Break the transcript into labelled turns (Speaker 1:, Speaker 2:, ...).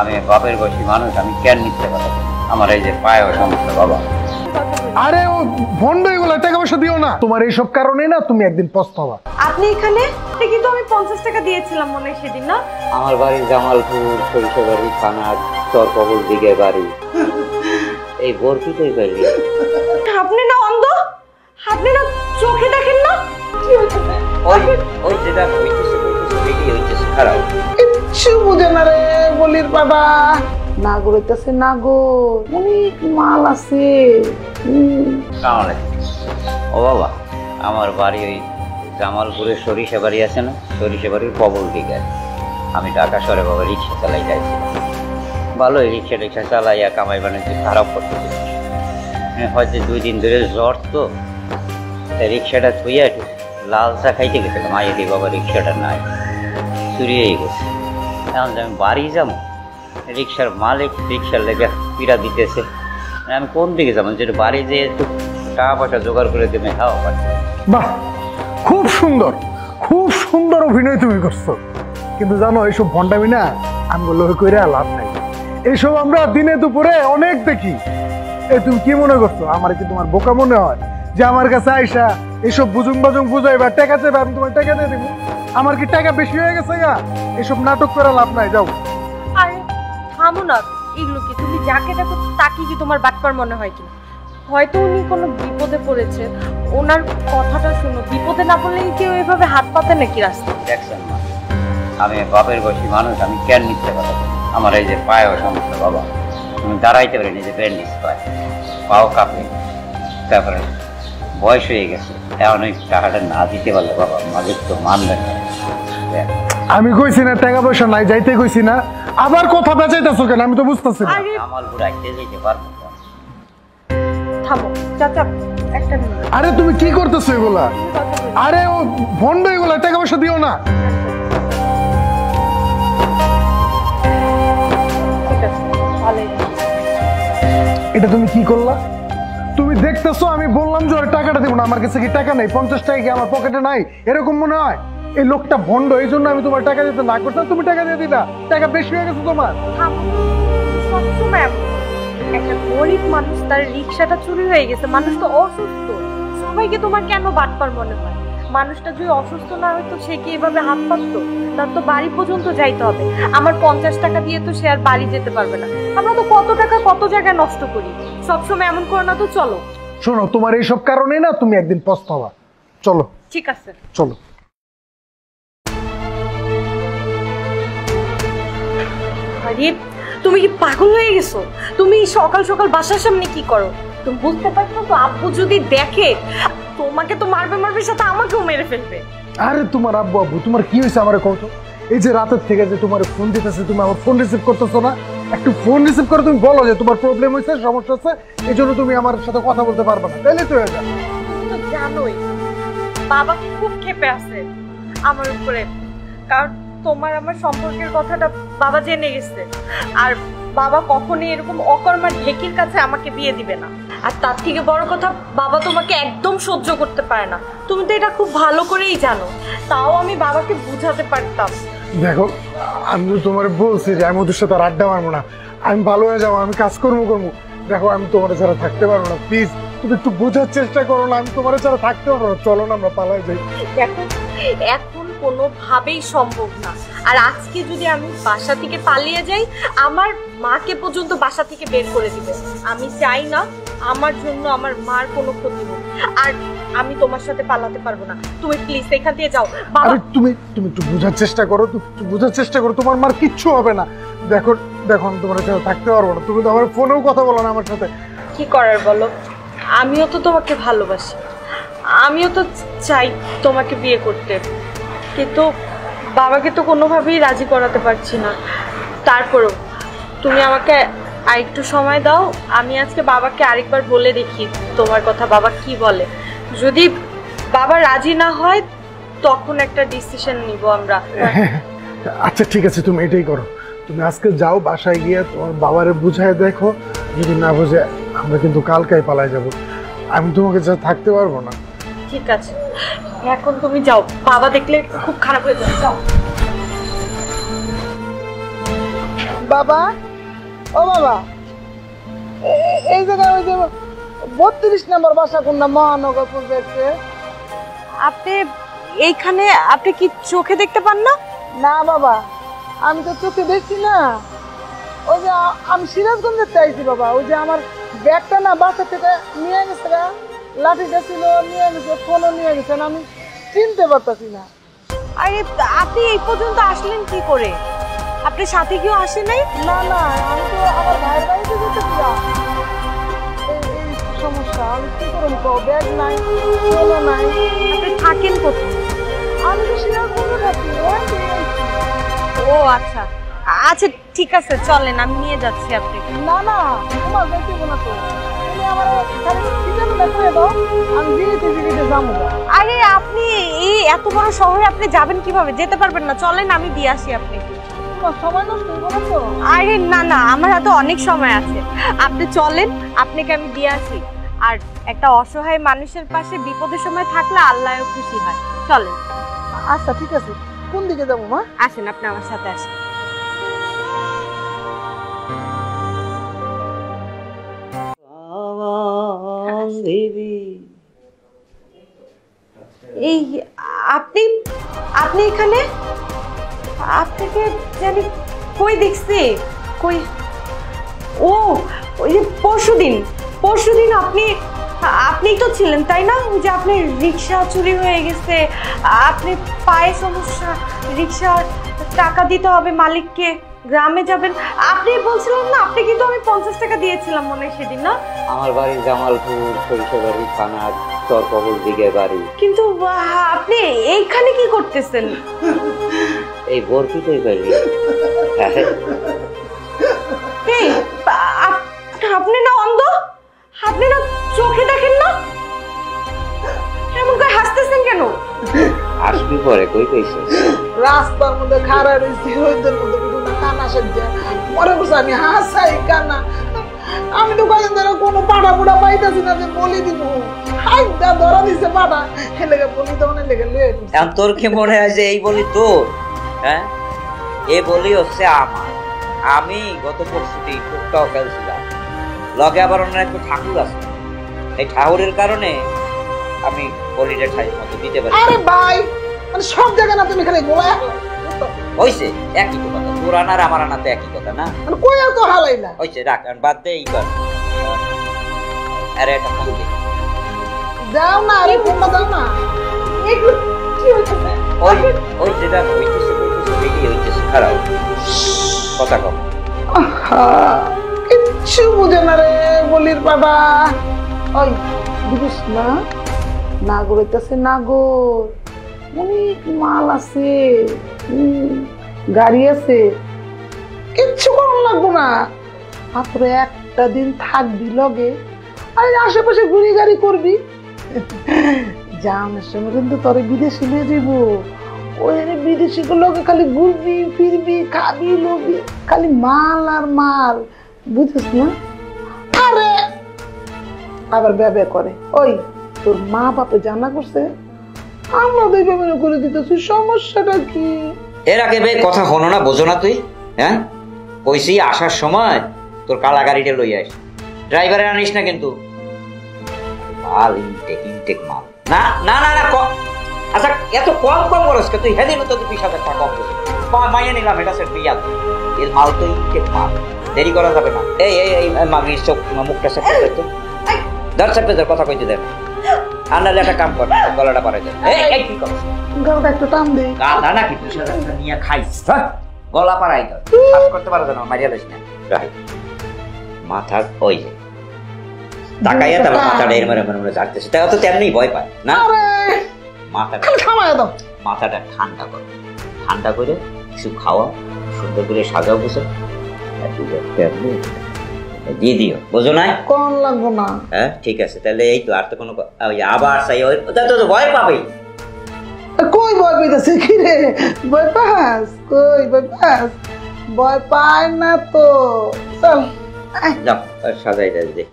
Speaker 1: আমি বাপের বয়সী মানুষ, আমি কেন মিথ্যে কথা বলবো? আমার এই যে পায়ে সমস্যা বাবা।
Speaker 2: আরে ও ভন্ড, এগুলো টাকা পয়সা দিও না। তোমার এইসব কারণে না তুমি একদিন পস্তাবা।
Speaker 3: আপনি এখানে কিন্তু আমি 50 টাকা দিয়েছিলাম মনে হয় সেদিন, না?
Speaker 1: আমার বাড়ি জামালপুর, সরিষাবাড়ি থানার চরকবল দিকে বাড়ি। এই বরফিতেই বাড়ি।
Speaker 3: আপনি না অন্ধ? আপনি না চোখে দেখেন না? কি হচ্ছে?
Speaker 1: ওই যেটা হইতেছে বেটি হইতেছে খারাপ।
Speaker 2: কিচ্ছু বুঝে না রে বলির বাবা। নাগর হইতেছে নাগর, অনেক মাল আছে।
Speaker 1: ও বাবা, আমার বাড়ি ওই জামালপুরের সরিষা বাড়ি আছে না, সরিষা বাড়ির কবল দিকে। আমি ঢাকা শহরে বাবা রিক্সা চালাই যাইছিলাম। ভালোই রিক্সা চালাইয়া কামাই বাণিজ্য খারাপ করতে হয়তো 2 দিন ধরে জ্বর, তো রিক্সাটা থুইয়া লাল চা খাইতে গেছিলাম। আইলি বাবা রিক্সাটা নাই, চুরি হয়ে গেছে। এখন আমি বাড়ি যাবো, রিক্সার মালিক রিক্সার লেগে পিড়া দিতেছে। আমি কোন দিকে যাবো? যেটা বাড়ি যেয়ে একটু টাকা পয়সা জোগাড় করে দেবে খাওয়া পারছি।
Speaker 2: বাহ, খুব সুন্দর, খুব সুন্দর অভিনয় তুমি করছো। কিন্তু জানো, এইসব ভন্ডামি না আমি লক্ষ্য করে লাভ নাই। এইসব আমরা দিনে দুপুরে অনেক দেখি। এই তুমি কি মনে করছো আমার কি তোমার বোকা মনে হয় যে আমার কাছে আইসা এইসব বুজুং বাজুং বুঝাইবা, টাকা চাইবা, আমি তোমার টাকা দিয়ে দেবো? আমার কি টাকা বেশি হয়ে গেছে গা? এইসব নাটক করে লাভ নাই, যাও।
Speaker 3: আরে থামো না, এগুলো কি তুমি যাকে দেখো তাকে কি তোমার বাটপার মনে হয় কিনা? হয়তো উনি কোনো বিপদে পড়েছে, ওনার কথাটা শুনো। বিপদে না পড়লে কেউ এভাবে হাত পাতে নাকি রাস্তা?
Speaker 1: দেখছেন মা, আমি বাপের বয়সী মানুষ, আমি কেন মিথ্যে কথা বলবো? আমার এই যে পায়ে সমস্যা বাবা, আমি দাঁড়াইতে পারিনি, যে ব্যান্ডেজ পায়, পাও কাঁপে। তারপরে বয়স হয়ে গেছে, এখন ওই টাকাটা না দিতে পারলে বাবা মাঝে তো মানবেন না।
Speaker 2: আমি কইছি না টাকা পয়সা নাই, যাইতে কইছি না, আবার কথা বেচাইতেছো কেন? আমি তো বুঝতেছি না।
Speaker 1: জামালপুর আইতে যেতে পারবো না।
Speaker 3: থামো চাচা, একটা মিনিট।
Speaker 2: আরে তুমি কি করতেছো এগুলা? আরে ও ভন্ড, এগুলা টাকা পয়সা দিও না।
Speaker 3: ঠিক আছে, ভালোই।
Speaker 2: এটা তুমি কি করলা? তুমি দেখতেছো আমি বললাম যে ওর টাকাটা দেবো না। আমার কাছে কি টাকা নেই? 50 টাকা কি আমার পকেটে নাই? এরকম মনে হয়? এই লোকটা ভন্ড, এই জন্য আমি তোমার টাকা দিতে না করতাম, তুমি টাকা দিয়ে দিলা। টাকা বেশি হয়ে গেছে তোমার।
Speaker 3: সবসময় একটা গরিব মানুষ, তার রিক্সাটা চুরি হয়ে গেছে, মানুষ তো অসুস্থ, সবাইকে তোমার কেন বাটপার মনে হয়? মানুষটা যদি অসুস্থ না হয়তো সে কি এভাবে হাত পাততো? তার তো বাড়ি পর্যন্ত যাইতে হবে। আমার 50 টাকা দিয়ে তো সে আর বাড়ি যেতে পারবে না। আমরা তো কত টাকা কত জায়গায় নষ্ট করি, সবসময় এমন করো না তো। চলো।
Speaker 2: শোনো, তোমার এইসব কারণে না তুমি একদিন পস্তাবা। চলো।
Speaker 3: ঠিক আছে,
Speaker 2: চলো।
Speaker 3: আরে তুমি কি পাগল হয়ে গেছো? তুমি সকাল সকাল বাসার সামনে কি করো? তুমি বুঝতে পারছো তো? আব্বু যদি দেখে তোমাকে তো মারবে, সাথে আমাকেও মেরে ফেলবে।
Speaker 2: আরে তোমার আব্বু তোমার কি হয়েছে আমার কত? এই যে রাতের থেকে যে তোমার ফোন দিতেছে, তুমি আমার ফোন রিসিভ করতেছো না। একটু ফোন রিসিভ করে তুমি বলো যে তোমার প্রবলেম হয়েছে, সমস্যা আছে, এই জন্য তুমি আমার সাথে কথা বলতে পারবে না, তাইলে তো হয়ে যায়।
Speaker 3: তুমি তো জানোই বাবা খুব ক্ষেপে আছে আমার উপরে, কারণ তোমার আমার সম্পর্কের কথাটা বাবা জেনে গেছে। আর বাবা কখনোই এরকম অকর্মার ঢেকির কাছে আমাকে বিয়ে দিবে না। আর তার থেকে বড় কথা, বাবা তোমাকে একদম সহ্য করতে পারে না। তুমি তো এটা খুব ভালো করেই জানো, তাও আমি বাবাকে বুঝাতে পারতাম।
Speaker 2: দেখো, আমি তো তোমার বলছি যে আমি ওদের সাথে আর আড্ডা মারবো না, আমি ভালো হয়ে যাবো, আমি কাজকর্ম করবো। দেখো, আমি তোমার ছাড়া থাকতে পারবো না, প্লিজ তুমি একটু বোঝার চেষ্টা করো না। আমি তোমার ছাড়া থাকতে পারবো না, চলো না আমরা পালাই যাই।
Speaker 3: দেখো, এখন কোনোভাবেই সম্ভব না। আর আজকে যদি আমি বাসা থেকে পালিয়ে যাই, আমার মাকে পর্যন্ত বাসা থেকে বের করে দিবে। আমি চাই না আমার জন্য আমার মার কোনো ক্ষতি হোক। আর আমি তোমার সাথে পালাতে পারবো না। তুমি প্লিজ এখান থেকে যাও। বাবা,
Speaker 2: তুমি একটু বোঝার চেষ্টা করো, বোঝার চেষ্টা করো, তোমার মার কিচ্ছু হবে না। দেখো, আমি তোমার সাথে থাকতে পারবো না। তুমি তো আমার ফোনেও কথা বলো না আমার সাথে।
Speaker 3: কি করার বলো? আমিও তো তোমাকে ভালোবাসি, আমিও তো চাই তোমাকে বিয়ে করতে, কিন্তু বাবাকে তো কোনোভাবেই রাজি করাতে পারছি না। তারপরেও তুমি আমাকে আরেকটু সময় দাও, আমি আজকে বাবাকে আরেকবার বলে দেখি তোমার কথা, বাবা কি বলে। যদি বাবা রাজি না হয় তখন একটা ডিসিশন নিব আমরা।
Speaker 2: আচ্ছা ঠিক আছে, তুমি এটাই করো। তুমি আজকে যাও, বাসায় গিয়ে তোমার বাবারে বুঝায় দেখো, যদি না বুঝে আমরা কিন্তু কালকেই পালাই যাব। আমি তোমাকে যা থাকতে পারবো না।
Speaker 3: ঠিক আছে, এখন তুমি যাও, বাবা দেখলে খুব খারাপ হয়ে যাবে। যাও।
Speaker 4: বাবা, ও বাবা, এই জায়গায় ওই যে 32 নম্বর বাসা কোনটা মহানগর প্রজেক্টে?
Speaker 3: আপনি এইখানে আপনি কি চোখে দেখতে পান না?
Speaker 4: না বাবা, আমি তো চোখে দেখছি না। ওই যে আমি সিরাজগঞ্জের চাইছি বাবা, ওই যে আমার ব্যাগটা না বাসা থেকে নিয়ে গেছে, লাঠিটা ছিল নিয়ে গেছে, ফোনও নিয়ে গেছেন, আমি চিনতে পারতাছি না।
Speaker 3: আরে আপনি এই পর্যন্ত আসলেন কি করে? আপনার সাথে কেউ আসে নাই?
Speaker 4: না না, আমি তো আমার ভাইয়ের বাড়িতে যেতেছিলাম। এই সমস্যা, আমি কি করবো? ব্যাগ নাই, ফোনও নাই।
Speaker 3: আপনি থাকেন কোথায়?
Speaker 4: আমি তো সিরাজগঞ্জে থাকি।
Speaker 3: ও আচ্ছা আচ্ছা, ঠিক আছে, চলেন, আমি নিয়ে যাচ্ছি আপনাকে।
Speaker 4: না না, তোমার যাইতে না তো, তুমি আমার খালি ঠিকানাটা করে দাও, আমি যেতে যেতে যাবো।
Speaker 3: আরে আপনি এই এত বড় শহরে আপনি যাবেন কিভাবে? যেতে পারবেন না, চলেন আমি দিয়ে আসি আপনাকে।
Speaker 4: তোমার সময় নষ্ট হইব না তো?
Speaker 3: আরে না না, আমার হাতে অনেক সময় আছে, আপনি চলেন, আপনাকে আমি দিয়ে আসি। আর একটা অসহায় মানুষের পাশে বিপদের সময় থাকলে আল্লাহও খুশি হয়। চলেন।
Speaker 4: আচ্ছা ঠিক আছে, কোন দিকে যাবো মা?
Speaker 3: আসেন, আপনি আমার সাথে আসেন। এই আপনি আপনি এখানে? আপনাকে জানি কই দেখছি, কই? ও ওই যে পরশুদিন আপনি তো ছিলেন তাই না? ওই যে আপনার রিক্সা চুরি হয়ে গেছে, আপনি পায়ে সমস্যা, রিক্সার টাকা দিতে হবে মালিককে, গ্রামে যাবেন, আপনি বলছিলেন না? আপনি কিন্তু আমি 50 টাকা দিয়েছিলাম মনে হয় সেদিন, না?
Speaker 1: আমার বাড়ি জামালপুর, সরিষাবাড়ি থানার চরকবল দিকে বাড়ি।
Speaker 3: কিন্তু আপনি এইখানে কি করতেছেন?
Speaker 1: এই বরফিতেই পাইলি।
Speaker 3: এই আপনি না অন্ধ? আপনি না চোখে দেখেন না? এমন করে হাসতেছেন কেন?
Speaker 1: আসবি পরে, কই কইছে?
Speaker 4: রাস্তার মধ্যে খাড়া রয়েছি, ওইদের মধ্যে বিভিন্ন কানা সাজ্জা মরে বসে, আমি হাসাই কানা। আমি তো কয়েকদিন ধরে কোনো পাড়া পুড়া পাইতেছি না যে বলি দিব, হাইটা ধরা দিছে পাড়া, লেগে বলি তো অনেক লেগে লয়ে
Speaker 1: এখন তোর কি মনে হয় যে এই বলি তোর? হ্যাঁ, এ বলি হচ্ছে আমার। আমি গত পরশুটি টুকটাও খেলছিলাম, লগে আবার অন্য একটা ঠাকুর আছে, এই ঠাকুরের কারণে আমি বলিটা ঠাই মতো দিতে পারি।
Speaker 4: আরে ভাই, মানে সব জায়গায় না তুমি খালি গোয়া
Speaker 1: হইছে একই তো কথা, তোর আনার আমার আনাতে একই কথা না?
Speaker 4: মানে কই আর তো হালাই না।
Speaker 1: হইছে, রাখ, আর বাদ দে, ই কর। আরে একটা ফোন দে।
Speaker 4: যাও না, আরে ফোনটা দাও না।
Speaker 3: এগুলো কি হচ্ছে?
Speaker 1: ওই ওই যেটা হইতেছে দেখি হইতেছে, খারাপ কথা কম।
Speaker 4: কিচ্ছু বুঝে না রে বলির বাবা। ওই বুঝিস না, নাগর হইতেছে নাগর, অনেক মাল আছে, গাড়ি আছে, কিচ্ছু করার লাগবো না। মাত্র একটা দিন থাকবি লগে, আর আশেপাশে ঘুরি গাড়ি করবি, যাওয়ার সময় কিন্তু তোরে বিদেশে নিয়ে যাবো। ওই বিদেশি গুলোকে খালি ঘুরবি ফিরবি খাবি লবি, খালি মাল আর মাল, বুঝিস না? আরে আবার ব্যবে করে। ওই তোর মা বাপে জানা করছে, আমরা দুই ব্যবহার করে দিতেছি, সমস্যাটা কি?
Speaker 1: এর আগে বে কথা হলো না, বোঝো না তুই? হ্যাঁ, কইছি আসার সময় তোর কালা গাড়িটা লই আস, ড্রাইভারে আনিস না কিন্তু। মাল ইনটেক মাল। না না না না, আচ্ছা এত কম খরচ কে তুই? হেদিন তো 20,000 টাকা কম দিছিস, মাইনে নিলাম, এটা সেট দিয়া। এর মাল তো ইনটেক মাল, দেরি করা যাবে না। এই এই এই মাগির চোখ মুখটা সেট করতে তো ধর, সেট কথা কইতে দেন। আর নাহলে একটা কাম কর, গলাটা পারে দে। এই কি করছ?
Speaker 4: গলাটা একটু টান দে।
Speaker 1: গাধা নাকি 20,000 টাকা নিয়ে খাইছ? গলা পারাই তো কাজ করতে পারো না, মারিয়া লইস না। রাই মাথা ওই যে তাকাইয়া তার মাথাটা এর মরে ঝাড়তেছে, তাও তো তেমনি ভয় পায় না। মাথাটা মাথাটা ঠান্ডা করে কিছু খাওয়া, সুন্দর করে সাজাও বুঝো, দিয়ে দিও, বোঝো না?
Speaker 4: কোন লাগবো না।
Speaker 1: হ্যাঁ ঠিক আছে, তাহলে এই তো, আর তো কোনো আবার চাই তো ভয় পাবেই।
Speaker 4: কই ভয় পাইতেছে কি রে? ভয় পাস? কই ভয় পাস? ভয় পায় না তো। চল
Speaker 1: যাও সাজাই দে।